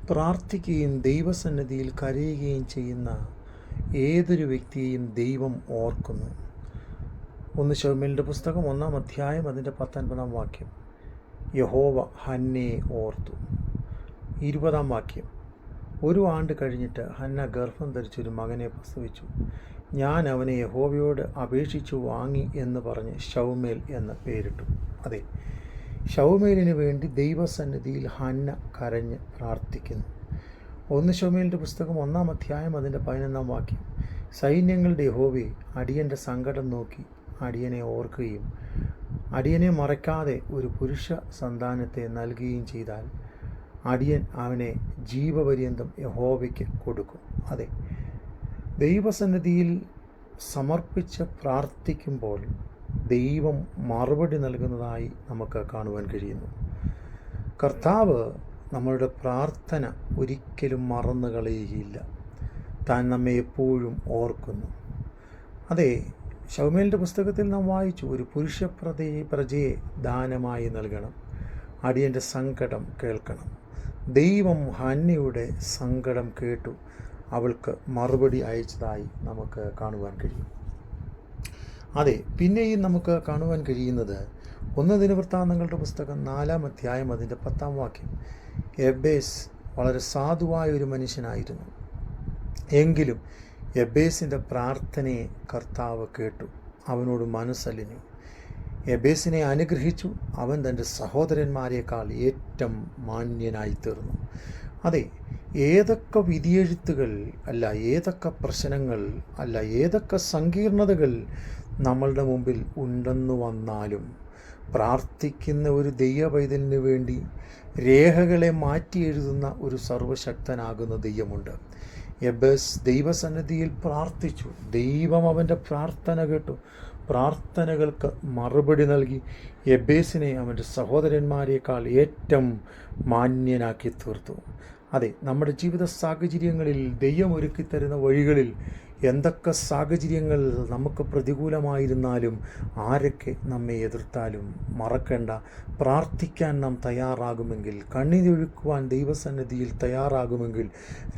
പ്രാർത്ഥിക്കുകയും ദൈവസന്നിധിയിൽ കരയുകയും ചെയ്യുന്ന ഏതൊരു വ്യക്തിയെയും ദൈവം ഓർക്കുന്നു. 1 ശമൂവേലിൻ്റെ പുസ്തകം 1-ാം അധ്യായം അതിൻ്റെ 19-ാം വാക്യം. യഹോവ ഹന്നയെ ഓർത്തു. 20-ാം വാക്യം. 1 ആണ്ട് കഴിഞ്ഞിട്ട് ഹന്ന ഗർഭം ധരിച്ചൊരു മകനെ പ്രസവിച്ചു. ഞാൻ അവനെ യഹോവയോട് അപേക്ഷിച്ചു വാങ്ങി എന്ന് പറഞ്ഞ് ശമൂവേൽ എന്ന് പേരിട്ടു. അതെ, ശമൂവേലിന് വേണ്ടി ദൈവസന്നിധിയിൽ ഹന്ന കരഞ്ഞ് പ്രാർത്ഥിക്കുന്നു. 1 ശമൂവേലിൻ്റെ പുസ്തകം 1-ാം അധ്യായം അതിൻ്റെ 11-ാം വാക്യം. സൈന്യങ്ങളുടെ യഹോവേ, അടിയൻ്റെ സങ്കടം നോക്കി അടിയനെ ഓർക്കുകയും അടിയനെ മറക്കാതെ ഒരു പുരുഷ സന്താനത്തെ നൽകുകയും ചെയ്താൽ അടിയൻ അവനെ ജീവപര്യന്തം യഹോവയ്ക്ക് കൊടുക്കും. അതെ, ദൈവസന്നിധിയിൽ സമർപ്പിച്ച് പ്രാർത്ഥിക്കുമ്പോൾ ദൈവം മറുപടി നൽകുന്നതായി നമുക്ക് കാണുവാൻ കഴിയുന്നു. കർത്താവ് നമ്മളുടെ പ്രാർത്ഥന ഒരിക്കലും മറന്നു കളയുകയില്ല. താൻ നമ്മെ എപ്പോഴും ഓർക്കുന്നു. അതെ, ശമൂവേലിൻ്റെ പുസ്തകത്തിൽ നാം വായിച്ചു, ഒരു പുരുഷ പ്രജയെ ദാനമായി നൽകണം, അടിയൻ്റെ സങ്കടം കേൾക്കണം. ദൈവം ഹന്നയുടെ സങ്കടം കേട്ടു അവൾക്ക് മറുപടി അയച്ചതായി നമുക്ക് കാണുവാൻ കഴിയും. അതെ, പിന്നെയും നമുക്ക് കാണുവാൻ കഴിയുന്നത് 1 ദിനവൃത്താന്തങ്ങളുടെ പുസ്തകം 4-ാം അധ്യായം അതിൻ്റെ 10-ാം വാക്യം. യബ്ബേസ് വളരെ സാധുവായ ഒരു മനുഷ്യനായിരുന്നു. എങ്കിലും യബ്ബേസിൻ്റെ പ്രാർത്ഥനയെ കർത്താവ് കേട്ടു, അവനോട് മനസ്സലിഞ്ഞു. യബ്ബേസിനെ അനുഗ്രഹിച്ചു. അവൻ തൻ്റെ സഹോദരന്മാരെക്കാൾ ഏറ്റവും മാന്യനായി തീർന്നു. അതെ, ഏതൊക്കെ വിധിയെഴുത്തുകൾ അല്ല, ഏതൊക്കെ പ്രശ്നങ്ങൾ അല്ല, ഏതൊക്കെ സങ്കീർണതകൾ നമ്മളുടെ മുമ്പിൽ ഉണ്ടെന്നു വന്നാലും പ്രാർത്ഥിക്കുന്ന ഒരു ദൈവപൈതലിന് വേണ്ടി രേഖകളെ മാറ്റി എഴുതുന്ന ഒരു സർവശക്തനാകുന്ന ദൈവമുണ്ട്. യബ്ബേസ് ദൈവസന്നിധിയിൽ പ്രാർത്ഥിച്ചു. ദൈവം അവൻ്റെ പ്രാർത്ഥന കേട്ടു. പ്രാർത്ഥനകൾക്ക് മറുപടി നൽകി യബ്ബേസിനെ അവൻ്റെ സഹോദരന്മാരെക്കാൾ ഏറ്റവും മാന്യനാക്കി തീർത്തു. അതെ, നമ്മുടെ ജീവിത സാഹചര്യങ്ങളിൽ ദൈവം ഒരുക്കി തരുന്ന വഴികളിൽ എന്തൊക്കെ സാഹചര്യങ്ങൾ നമുക്ക് പ്രതികൂലമായിരുന്നാലും ആരൊക്കെ നമ്മെ എതിർത്താലും മറക്കേണ്ട, പ്രാർത്ഥിക്കാൻ നാം തയ്യാറാകുമെങ്കിൽ, കണ്ണീരൊഴുക്കുവാൻ ദൈവസന്നിധിയിൽ തയ്യാറാകുമെങ്കിൽ,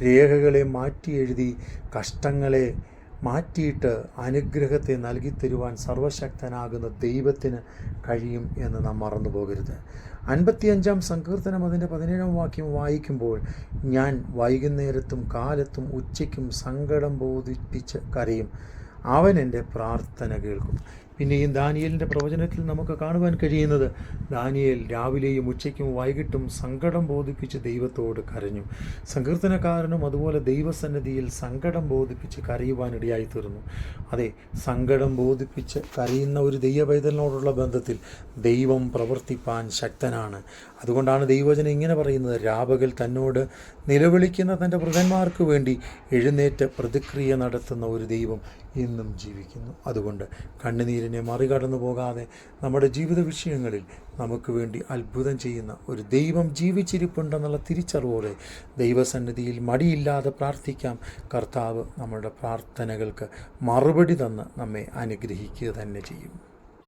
രേഖകളെ മാറ്റി എഴുതി കഷ്ടങ്ങളെ മാറ്റിയിട്ട് അനുഗ്രഹത്തെ നൽകിത്തരുവാൻ സർവശക്തനാകുന്ന ദൈവത്തിന് കഴിയും എന്ന് നാം മറന്നു പോകരുത്. 55-ാം സങ്കീർത്തനം അതിൻ്റെ 17-ാം വാക്യം വായിക്കുമ്പോൾ, ഞാൻ വൈകുന്നേരത്തും കാലത്തും ഉച്ചയ്ക്കും സങ്കടം ബോധിപ്പിച്ച് കരയും, അവൻ എൻ്റെ പ്രാർത്ഥന കേൾക്കും. പിന്നെയും ദാനിയേലിൻ്റെ പ്രവചനത്തിൽ നമുക്ക് കാണുവാൻ കഴിയുന്നത്, ദാനിയേൽ രാവിലെയും ഉച്ചയ്ക്കും വൈകിട്ടും സങ്കടം ബോധിപ്പിച്ച് ദൈവത്തോട് കരഞ്ഞു. സങ്കീർത്തനക്കാരനും അതുപോലെ ദൈവസന്നിധിയിൽ സങ്കടം ബോധിപ്പിച്ച് കരയുവാനിടയായി തീർന്നു. അതെ, സങ്കടം ബോധിപ്പിച്ച് കരയുന്ന ഒരു ദൈവപൈതലിനോടുള്ള ബന്ധത്തിൽ ദൈവം പ്രവർത്തിപ്പാൻ ശക്തനാണ്. അതുകൊണ്ടാണ് ദൈവവചനം ഇങ്ങനെ പറയുന്നത്, രാപകൽ തന്നോട് നിലവിളിക്കുന്ന തൻ്റെ വൃതന്മാർക്ക് വേണ്ടി എഴുന്നേറ്റ് പ്രതിക്രിയ നടത്തുന്ന ഒരു ദൈവം ഇന്നും ജീവിക്കുന്നു. അതുകൊണ്ട് കണ്ണുനീരിനെ മറികടന്നു പോകാതെ നമ്മുടെ ജീവിത വിഷയങ്ങളിൽ നമുക്ക് വേണ്ടി അത്ഭുതം ചെയ്യുന്ന ഒരു ദൈവം ജീവിച്ചിരിപ്പുണ്ടെന്നുള്ള തിരിച്ചറിവോടെ ദൈവസന്നിധിയിൽ മടിയില്ലാതെ പ്രാർത്ഥിക്കാം. കർത്താവ് നമ്മുടെ പ്രാർത്ഥനകൾക്ക് മറുപടി തന്ന് നമ്മെ അനുഗ്രഹിക്കുക തന്നെ ചെയ്യും.